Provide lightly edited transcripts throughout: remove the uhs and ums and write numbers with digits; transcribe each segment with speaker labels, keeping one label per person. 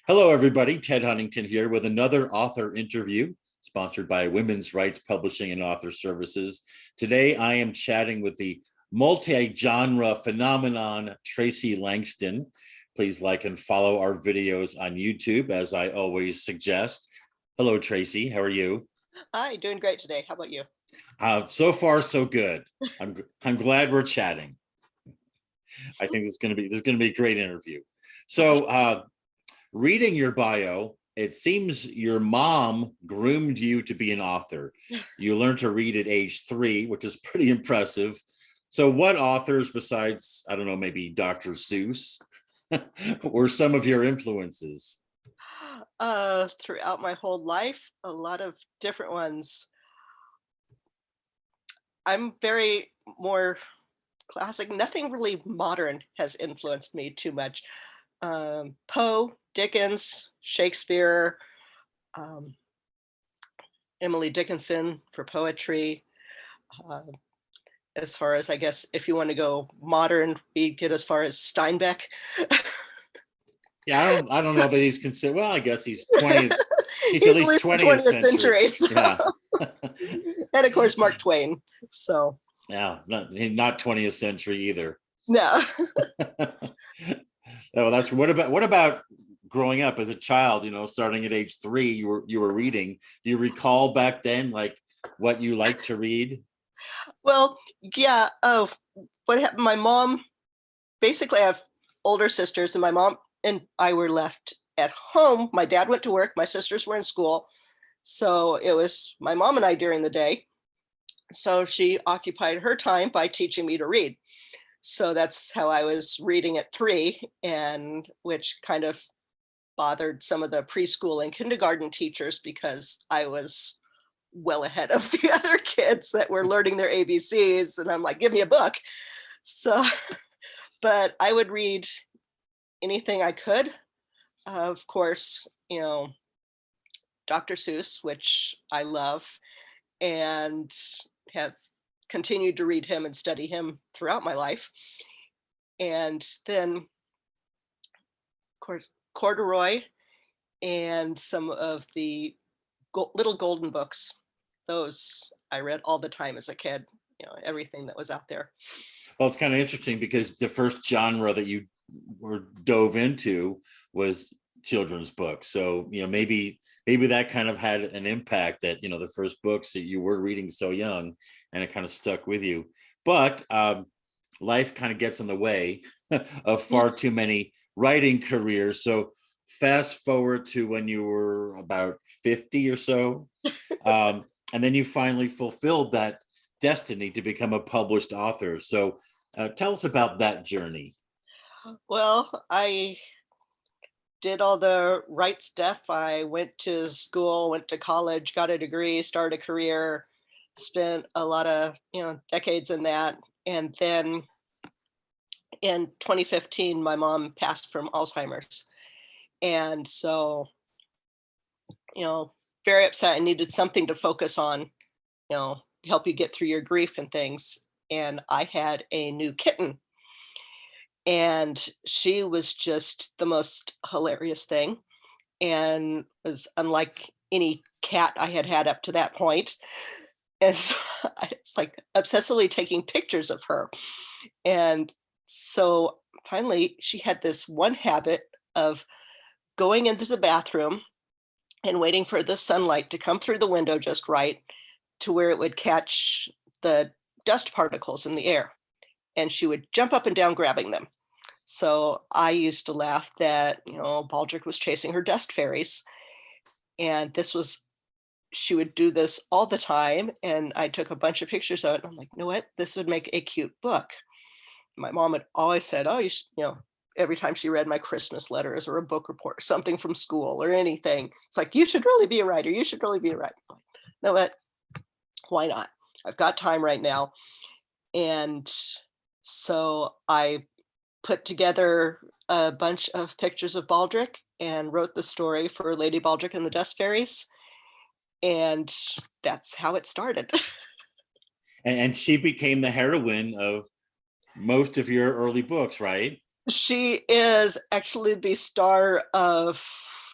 Speaker 1: Hello, everybody. Ted Huntington here with another author interview sponsored by Women's Rights Publishing and Author Services. Today, I am chatting with the multi-genre phenomenon, Traci Langston. Please like and follow our videos on YouTube, as I always suggest. Hello, Traci. How are you?
Speaker 2: Hi, doing great today. How about you?
Speaker 1: So far, so good. I'm glad we're chatting. I think this is going to be a great interview. So, reading your bio, it seems your mom groomed you to be an author. You learned to read at age 3, which is pretty impressive. So what authors besides, I don't know, maybe Dr. Seuss, were some of your influences?
Speaker 2: Throughout my whole life, a lot of different ones. I'm very more classic. Nothing really modern has influenced me too much. Poe, Dickens, Shakespeare, um, Emily Dickinson for poetry. Uh, as far as, I guess, if you want to go modern, we get as far as Steinbeck.
Speaker 1: Yeah, I don't know that he's considered, well, I guess he's 20th, he's at
Speaker 2: He's at
Speaker 1: least
Speaker 2: least the
Speaker 1: 20th
Speaker 2: 20th
Speaker 1: century.
Speaker 2: century. So.
Speaker 1: Yeah.
Speaker 2: And of course, Mark Twain. So,
Speaker 1: Yeah, not 20th century either.
Speaker 2: no.
Speaker 1: Oh, that's what about growing up as a child, starting at age 3, you were reading. Do you recall back then, like, what you liked to read?
Speaker 2: Well, yeah. Oh, what happened? My mom, basically, I have older sisters, and my mom and I were left at home. My dad went to work, my sisters were in school. So it was my mom and I during the day. So she occupied her time by teaching me to read. So that's how I was reading at 3, and which kind of bothered some of the preschool and kindergarten teachers because I was well ahead of the other kids that were learning their ABCs. And I'm like, give me a book. So, but I would read anything I could. Of course, Dr. Seuss, which I love and have continued to read him and study him throughout my life. And then, of course, Corduroy and some of the little golden books. Those I read all the time as a kid, everything that was out there.
Speaker 1: Well, it's kind of interesting because the first genre that you were dove into was children's books. So, maybe that kind of had an impact, that, the first books that you were reading so young, and it kind of stuck with you. But life kind of gets in the way of far too many writing careers. So fast forward to when you were about 50 or so, and then you finally fulfilled that destiny to become a published author. So tell us about that journey.
Speaker 2: Well, I did all the right stuff. I went to school, went to college, got a degree, started a career, spent a lot of, decades in that. And then in 2015, my mom passed from Alzheimer's. And so, very upset. I needed something to focus on, help you get through your grief and things. And I had a new kitten, and she was just the most hilarious thing, and was unlike any cat I had had up to that point. And so I was like obsessively taking pictures of her. And so finally, she had this one habit of going into the bathroom and waiting for the sunlight to come through the window just right to where it would catch the dust particles in the air. And she would jump up and down grabbing them. So I used to laugh that, Baldric was chasing her dust fairies. And she would do this all the time. And I took a bunch of pictures of it. And I'm like, you know what? This would make a cute book. My mom had always said, oh, every time she read my Christmas letters or a book report or something from school or anything, it's like, you should really be a writer. You should really be a writer. Like, you know what? Why not? I've got time right now. And so I put together a bunch of pictures of Baldric and wrote the story for Lady Baldric and the Dust Fairies. And that's how it started.
Speaker 1: And she became the heroine of most of your early books, right?
Speaker 2: She is actually the star of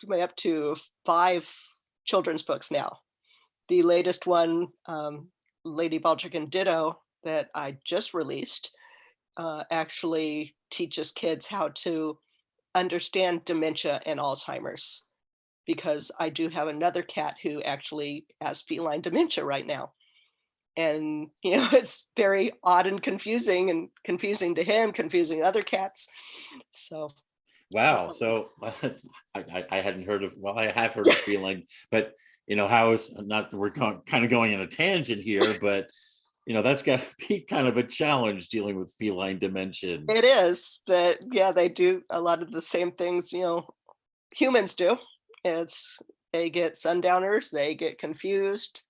Speaker 2: am I up to 5 children's books now. The latest one, Lady Baldrick and Ditto, that I just released, actually teaches kids how to understand dementia and Alzheimer's, because I do have another cat who actually has feline dementia right now. And, it's very odd and confusing to him, confusing other cats. So,
Speaker 1: Wow.
Speaker 2: um,
Speaker 1: So I hadn't heard of, well, I have heard of feline, but how is, not that we're kind of going on a tangent here, but that's got to be kind of a challenge dealing with feline dementia.
Speaker 2: it is, but yeah, they do a lot of the same things, humans do. It's they get sundowners, they get confused,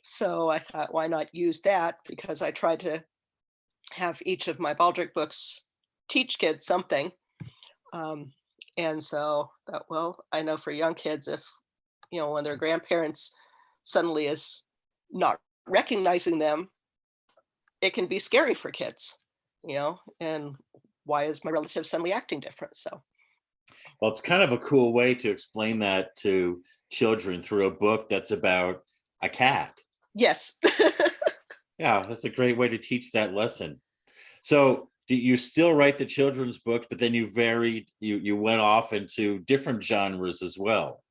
Speaker 2: so I thought, why not use that? Because I tried to have each of my Baldrick books teach kids something. Um, and so that, well, I know for young kids, if, when their grandparents suddenly is not recognizing them, it can be scary for kids, and why is my relative suddenly acting different? So,
Speaker 1: Well, it's kind of a cool way to explain that to children through a book that's about a cat.
Speaker 2: yes.
Speaker 1: Yeah, that's a great way to teach that lesson. So do you still write the children's books, but then you went off into different genres as well?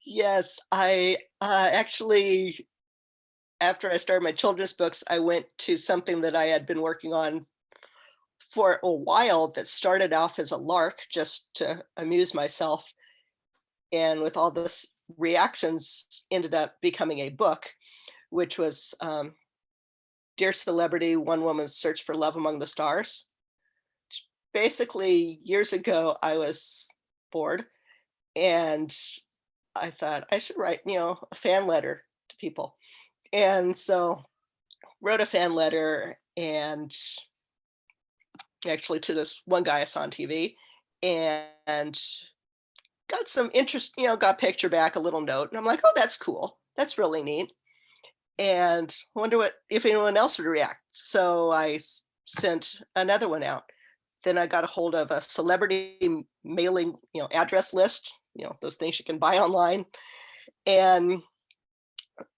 Speaker 2: Yes, I actually, after I started my children's books, I went to something that I had been working on for a while that started off as a lark just to amuse myself. And with all this reactions, ended up becoming a book, which was Dear Celebrity, One Woman's Search for Love Among the Stars. Basically, years ago, I was bored and I thought I should write, a fan letter to people. And so wrote a fan letter, and actually to this one guy I saw on TV, and got some interest, got picture back, a little note. And I'm like, oh, that's cool. That's really neat. And wonder what if anyone else would react. So I sent another one out. Then I got a hold of a celebrity mailing, address list, those things you can buy online. And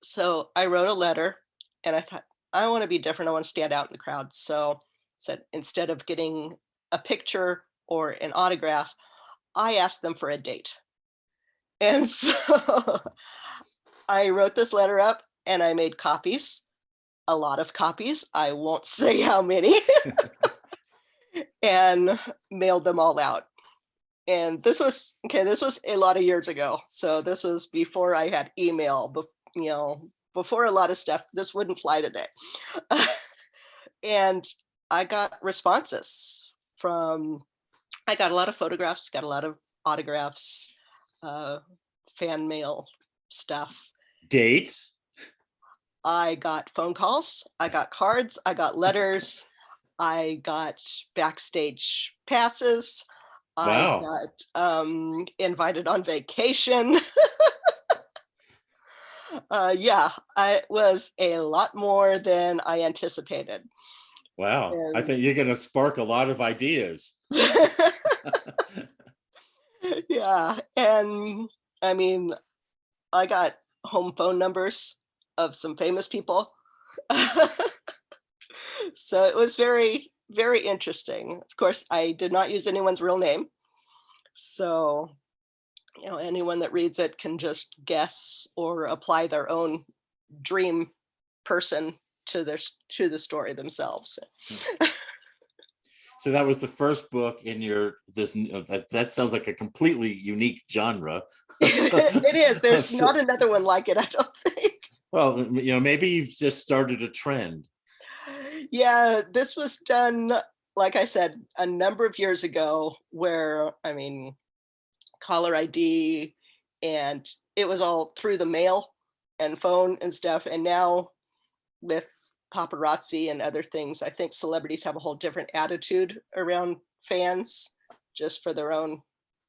Speaker 2: so I wrote a letter, and I thought, I want to be different. I want to stand out in the crowd. So said, instead of getting a picture or an autograph, I asked them for a date. And so I wrote this letter up and I made copies, a lot of copies. I won't say how many, and mailed them all out. And this was a lot of years ago. So this was before I had email, before a lot of stuff. This wouldn't fly today. And I got responses from, I got a lot of photographs, got a lot of autographs, fan mail stuff.
Speaker 1: Dates?
Speaker 2: I got phone calls, I got cards, I got letters, I got backstage passes, I
Speaker 1: Wow.
Speaker 2: got invited on vacation. Yeah, it was a lot more than I anticipated.
Speaker 1: Wow. I
Speaker 2: And
Speaker 1: think you're going to spark a lot of ideas.
Speaker 2: yeah, and I mean, I got home phone numbers of some famous people. So it was very, very interesting. Of course, I did not use anyone's real name. So, anyone that reads it can just guess or apply their own dream person to the story themselves.
Speaker 1: So that was the first book in your that sounds like a completely unique genre.
Speaker 2: It is. There's
Speaker 1: So,
Speaker 2: not another one like it, I don't think.
Speaker 1: well, maybe you've just started a trend.
Speaker 2: Yeah, this was done, like I said, a number of years ago, where, I mean, caller ID, and it was all through the mail and phone and stuff. And now with paparazzi and other things, I think celebrities have a whole different attitude around fans just for their own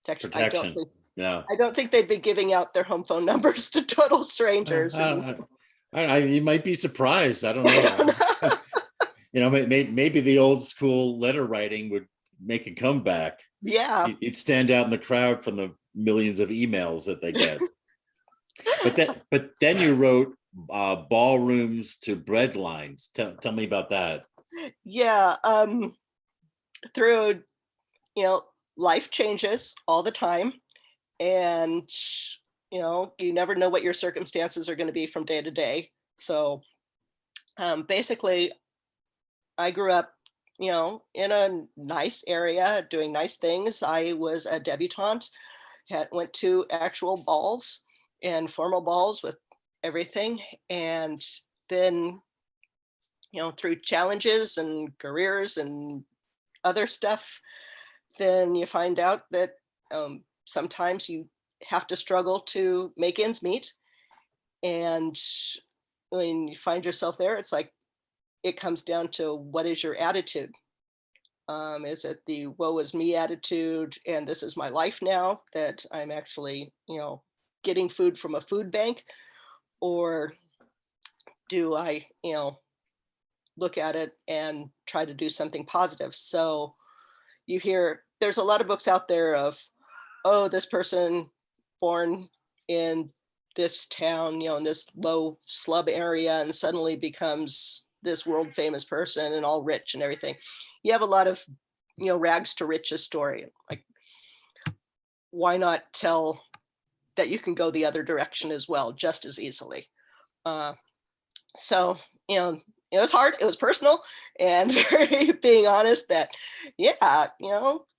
Speaker 2: protection.
Speaker 1: Protection. Yeah.
Speaker 2: I don't think they'd be giving out their home phone numbers to total strangers.
Speaker 1: You might be surprised. I don't
Speaker 2: I
Speaker 1: know.
Speaker 2: don't know.
Speaker 1: Maybe the old school letter writing would make a comeback.
Speaker 2: Yeah.
Speaker 1: You'd stand out in the crowd from the millions of emails that they get. But then you wrote Ballrooms to Breadlines. Tell me about that.
Speaker 2: Yeah, through, life changes all the time, and you never know what your circumstances are going to be from day to day. So basically, I grew up, in a nice area doing nice things. I was a debutante, went to actual balls and formal balls with everything. And then, through challenges and careers and other stuff, then you find out that sometimes you have to struggle to make ends meet. And when you find yourself there, it's like it comes down to what is your attitude? Is it the woe is me attitude and this is my life now that I'm actually, getting food from a food bank? Or do I, look at it and try to do something positive? So you hear there's a lot of books out there of, oh, this person born in this town, in this low slum area and suddenly becomes this world famous person and all rich and everything. You have a lot of, rags to riches story. Like, why not tell that you can go the other direction as well, just as easily? So, it was hard, it was personal, and very being honest that, yeah,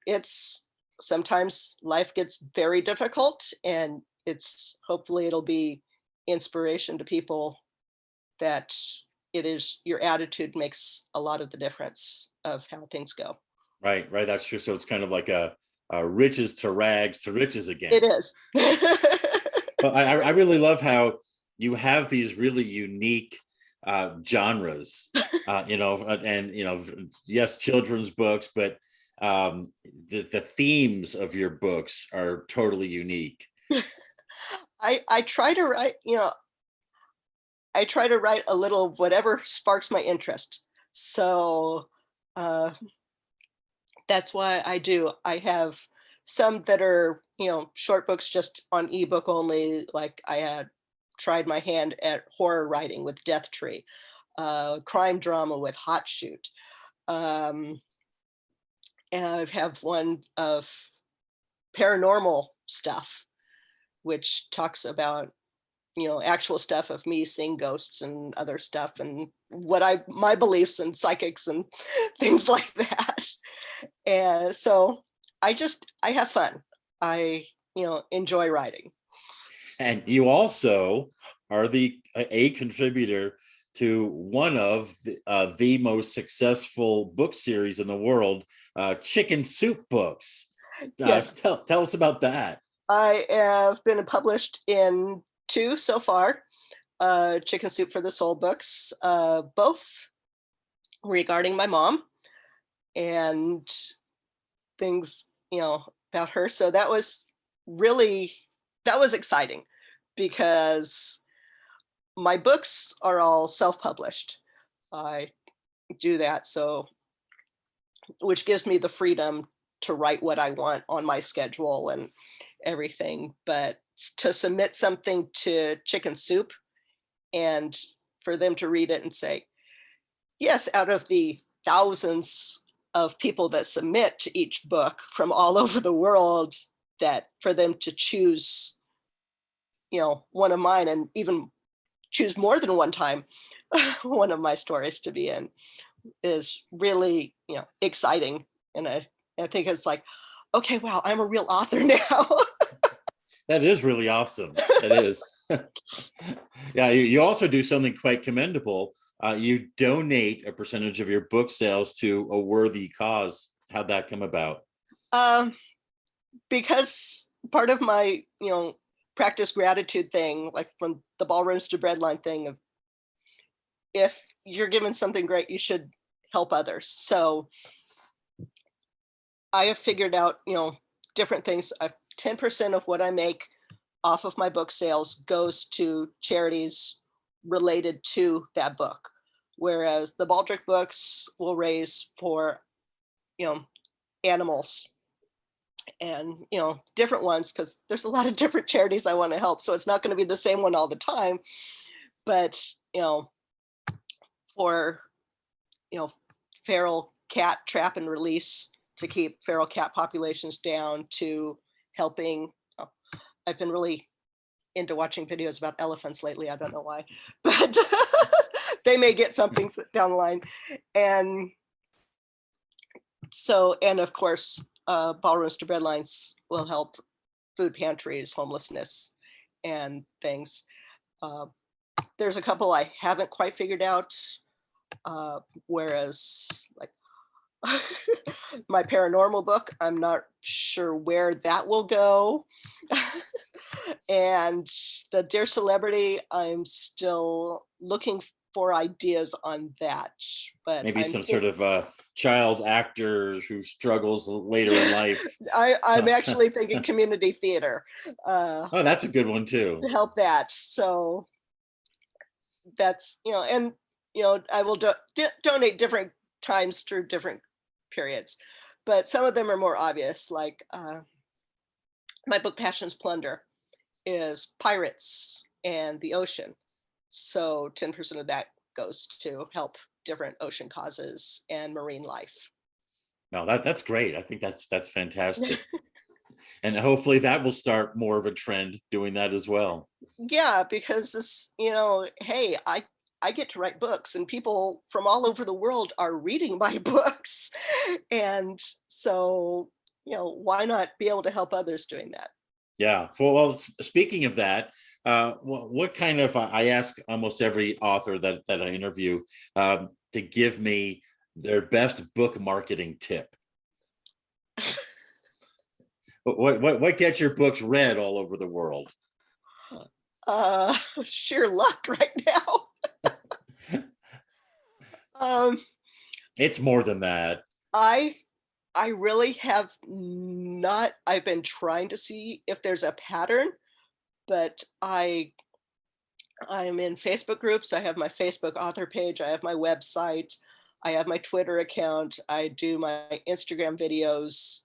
Speaker 2: it's sometimes life gets very difficult, and hopefully it'll be inspiration to people that it is your attitude makes a lot of the difference of how things go.
Speaker 1: Right, right. That's true. So it's kind of like a riches to rags to riches
Speaker 2: It
Speaker 1: again.
Speaker 2: is.
Speaker 1: But I really love how you have these really unique genres, and yes, children's books, but the themes of your books are totally unique.
Speaker 2: I try to write, I try to write a little of whatever sparks my interest. So uh, that's why I do. I have some that are, short books just on ebook only. Like I had tried my hand at horror writing with Death Tree, crime drama with Hot Shoot. Um, and I have one of paranormal stuff, which talks about, actual stuff of me seeing ghosts and other stuff and my beliefs and psychics and things like that. And so I have fun. I, enjoy writing.
Speaker 1: And you also are a contributor to one of the most successful book series in the world, Chicken Soup books.
Speaker 2: Yes,
Speaker 1: Tell us about that.
Speaker 2: I have been published in 2 so far, Chicken Soup for the Soul books, both regarding my mom and things, about her. So that was exciting because my books are all self-published. I do that, so which gives me the freedom to write what I want on my schedule and everything. But to submit something to Chicken Soup and for them to read it and say, yes, out of the thousands of people that submit to each book from all over the world, that for them to choose, one of mine and even choose more than one time one of my stories to be in is really, exciting. And I think it's like, okay, wow, I'm a real author now.
Speaker 1: That is really awesome. That is. Yeah, you also do something quite commendable. You donate a percentage of your book sales to a worthy cause. How'd that come about?
Speaker 2: um, because part of my, practice gratitude thing, like from the ballrooms to breadline thing of, if you're given something great, you should help others. So I have figured out, different things. 10% of what I make off of my book sales goes to charities related to that book. Whereas the Baldrick books will raise for, animals and different ones, because there's a lot of different charities I want to help, so it's not going to be the same one all the time. But for you know feral cat trap and release, to keep feral cat populations down, to helping. I've been really into watching videos about elephants lately. I don't know why, but they may get something down the line. And so, and of course, ballrooms to breadlines will help food pantries, homelessness, and things. Uh, there's a couple I haven't quite figured out. Whereas, like my paranormal book, I'm not sure where that will go. And the Dear Celebrity, I'm still looking for ideas on that. But
Speaker 1: Maybe some sort of child actor who struggles later in life.
Speaker 2: I'm actually thinking community theater.
Speaker 1: Oh, that's a good one too.
Speaker 2: To help that. So that's, and, I will donate different times through different periods, but some of them are more obvious. Like my book, Passion's Plunder, is pirates and the ocean. So 10% of that goes to help different ocean causes and marine life.
Speaker 1: No, that's great. I think that's fantastic. And hopefully that will start more of a trend doing that as well.
Speaker 2: Yeah, because this, hey, I get to write books, and people from all over the world are reading my books. And so, why not be able to help others doing that?
Speaker 1: Yeah. Well, speaking of that, what kind of I ask almost every author that I interview to give me their best book marketing tip. What gets your books read all over the world?
Speaker 2: Sheer luck right now.
Speaker 1: It's more than that.
Speaker 2: I really have not. I've been trying to see if there's a pattern, but I'm in Facebook groups. I have my Facebook author page. I have my website. I have my Twitter account. I do my Instagram videos,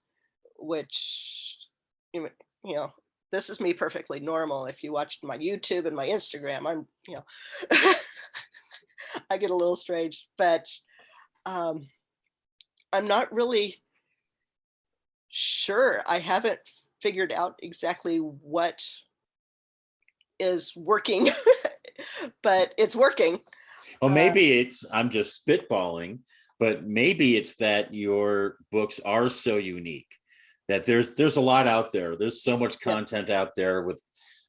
Speaker 2: which, this is me perfectly normal. If you watched my YouTube and my Instagram, I'm, I get a little strange, but I'm not really sure. I haven't figured out exactly what is working, but it's working.
Speaker 1: Well, maybe I'm just spitballing, but maybe it's that your books are so unique that there's a lot out there. There's so much content out there with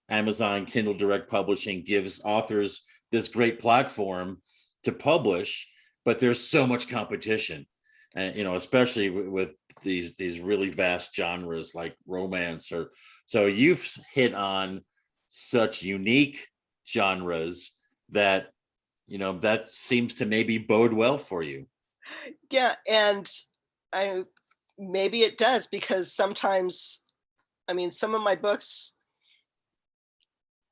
Speaker 1: Amazon Kindle Direct Publishing gives authors this great platform to publish, but there's so much competition, and especially with these really vast genres like romance. Or so you've hit on such unique genres that that seems to maybe bode well for you.
Speaker 2: Yeah, and maybe it does, because sometimes, some of my books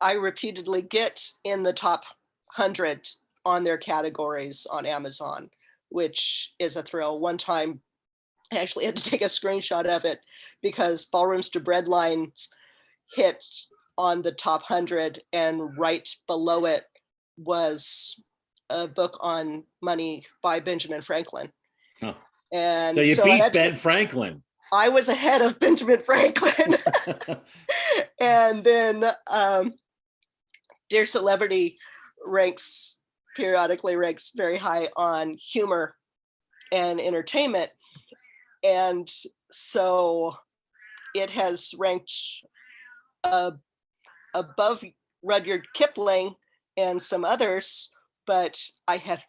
Speaker 2: I repeatedly get in the top 100 on their categories on Amazon, which is a thrill. One time I actually had to take a screenshot of it because Ballrooms to Breadlines hit on the top 100, and right below it was a book on money by Benjamin Franklin.
Speaker 1: Huh.
Speaker 2: And
Speaker 1: so you beat Ben Franklin.
Speaker 2: I was ahead of Benjamin Franklin. And then Dear Celebrity periodically ranks very high on humor and entertainment. And so it has ranked above Rudyard Kipling and some others, but I have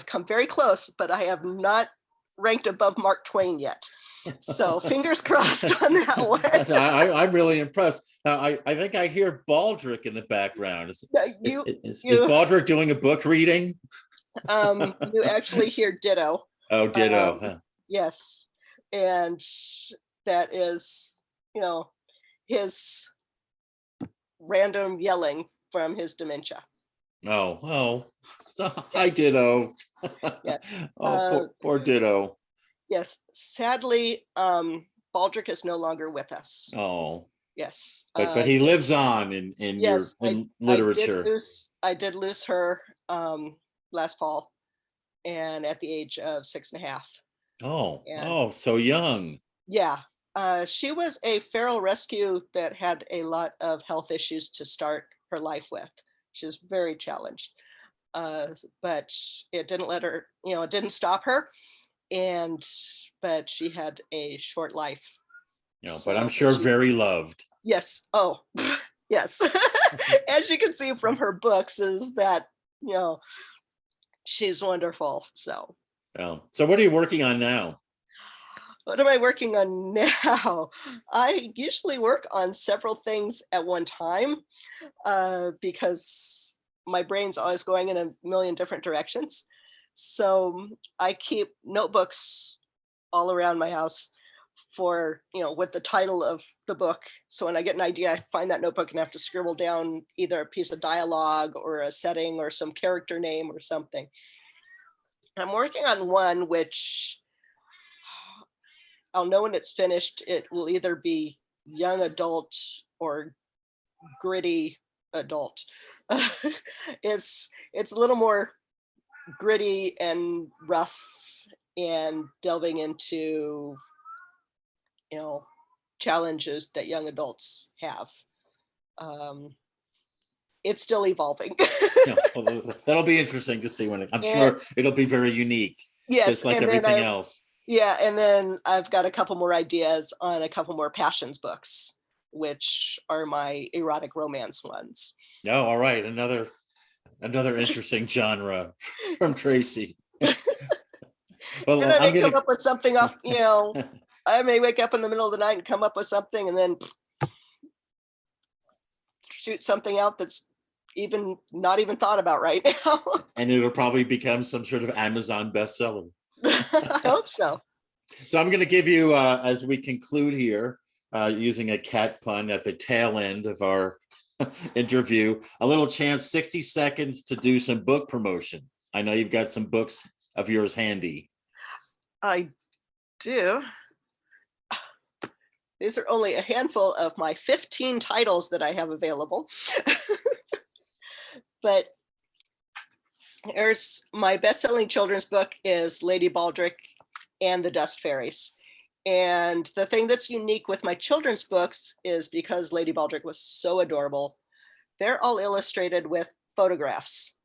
Speaker 2: come very close, but I have not ranked above Mark Twain yet. So fingers crossed on that one.
Speaker 1: I'm really impressed. Now, I think I hear Baldrick in the background. Is Baldrick doing a book reading?
Speaker 2: You actually hear ditto.
Speaker 1: Oh, ditto.
Speaker 2: Yes. And that is, his random yelling from his dementia.
Speaker 1: Oh, hi, ditto.
Speaker 2: Yes.
Speaker 1: Oh, poor ditto.
Speaker 2: Yes. Sadly, Baldric is no longer with us.
Speaker 1: Oh,
Speaker 2: Yes.
Speaker 1: but he lives on in your
Speaker 2: Yes,
Speaker 1: in
Speaker 2: I did
Speaker 1: literature.
Speaker 2: lose her last fall, and at the age of 6.5. And
Speaker 1: Oh, so young.
Speaker 2: yeah, she was a feral rescue that had a lot of health issues to start her life with. She was very challenged, but it didn't let her, it didn't stop her. And but she had a short life.
Speaker 1: But I'm
Speaker 2: So, but
Speaker 1: sure
Speaker 2: she's
Speaker 1: very loved.
Speaker 2: yes. Oh, yes. As you can see from her books, is that you know she's wonderful. So,
Speaker 1: So what are you working on now?
Speaker 2: what am I working on now? I usually work on several things at one time because my brain's always going in a million different directions. So I keep notebooks all around my house for, with the title of the book. So when I get an idea, I find that notebook and have to scribble down either a piece of dialogue or a setting or some character name or something. I'm working on one which I'll know when it's finished. It will either be young adult or gritty adult. It's a little more gritty and rough and delving into you know challenges that young adults have. Um, it's still evolving.
Speaker 1: Well, that'll be interesting to see I'm
Speaker 2: And
Speaker 1: sure it'll be very unique,
Speaker 2: yes,
Speaker 1: just like
Speaker 2: and then
Speaker 1: everything else.
Speaker 2: I've got a couple more ideas on a couple more passions books, which are my erotic romance ones.
Speaker 1: Oh, all right. Another interesting genre from Traci.
Speaker 2: And
Speaker 1: Well,
Speaker 2: I
Speaker 1: I'm
Speaker 2: may come
Speaker 1: gonna.
Speaker 2: up with something off, I may wake up in the middle of the night and come up with something and then shoot something out that's even not even thought about right now.
Speaker 1: And it'll probably become some sort of Amazon bestseller.
Speaker 2: I hope so.
Speaker 1: So I'm going to give you, as we conclude here, using a cat pun at the tail end of our interview, a little chance, 60 seconds to do some book promotion. I know you've got some books of yours handy.
Speaker 2: I do. These are only a handful of my 15 titles that I have available. But there's my best-selling children's book is Lady Baldric and the Dust Fairies. And the thing that's unique with my children's books is because Lady Baldric was so adorable, they're all illustrated with photographs.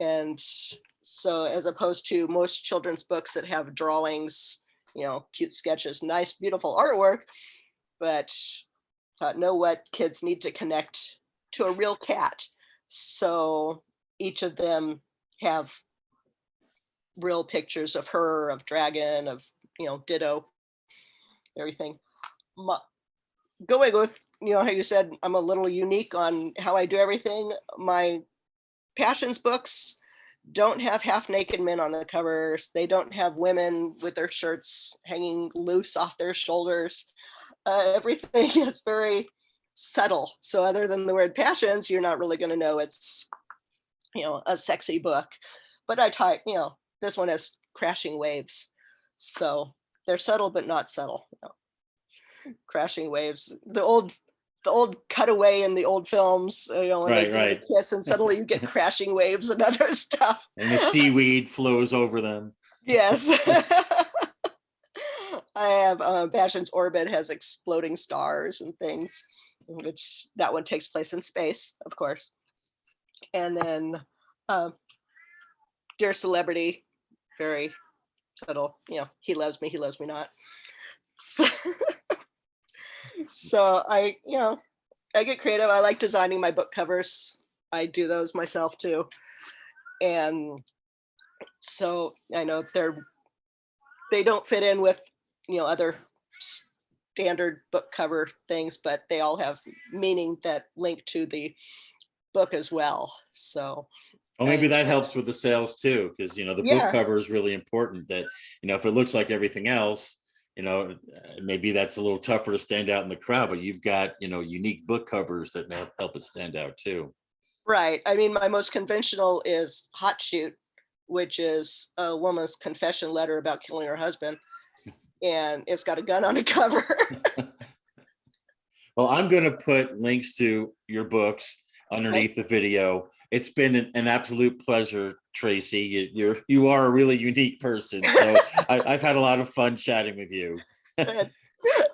Speaker 2: And so as opposed to most children's books that have drawings, cute sketches, nice, beautiful artwork, but know what kids need to connect to a real cat. So each of them have real pictures of her, of Dragon, of, Ditto, everything. My, going with, how you said I'm a little unique on how I do everything. My passions books don't have half naked men on the covers. They don't have women with their shirts hanging loose off their shoulders. Everything is very subtle. So other than the word passions, you're not really going to know it's, a sexy book. But I type, this one has crashing waves. So they're subtle, but not subtle. Crashing waves. The old cutaway in the old films, when they go to
Speaker 1: Right.
Speaker 2: kiss and suddenly you get crashing waves and other stuff.
Speaker 1: And the seaweed flows over them.
Speaker 2: Yes. I have Passion's orbit has exploding stars and things, which that one takes place in space, of course. And then Dear Celebrity, very subtle, he loves me not. So, so I get creative. I like designing my book covers. I do those myself too. And so I know they don't fit in with, other standard book cover things, but they all have meaning that link to the book as well. So
Speaker 1: Well, maybe that helps with the sales too, because the book
Speaker 2: yeah,
Speaker 1: cover is really important. That if it looks like everything else, maybe that's a little tougher to stand out in the crowd. But you've got unique book covers that help it stand out too.
Speaker 2: right. I mean, my most conventional is Hot Shoot, which is a woman's confession letter about killing her husband. and it's got a gun on the cover.
Speaker 1: Well, I'm going to put links to your books underneath the video. It's been an absolute pleasure, Traci. You are a really unique person. So I've had a lot of fun chatting with you.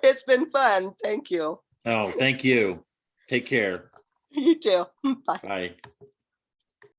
Speaker 2: It's been fun. Thank you.
Speaker 1: Oh, thank you. Take care.
Speaker 2: You too. Bye.
Speaker 1: Bye.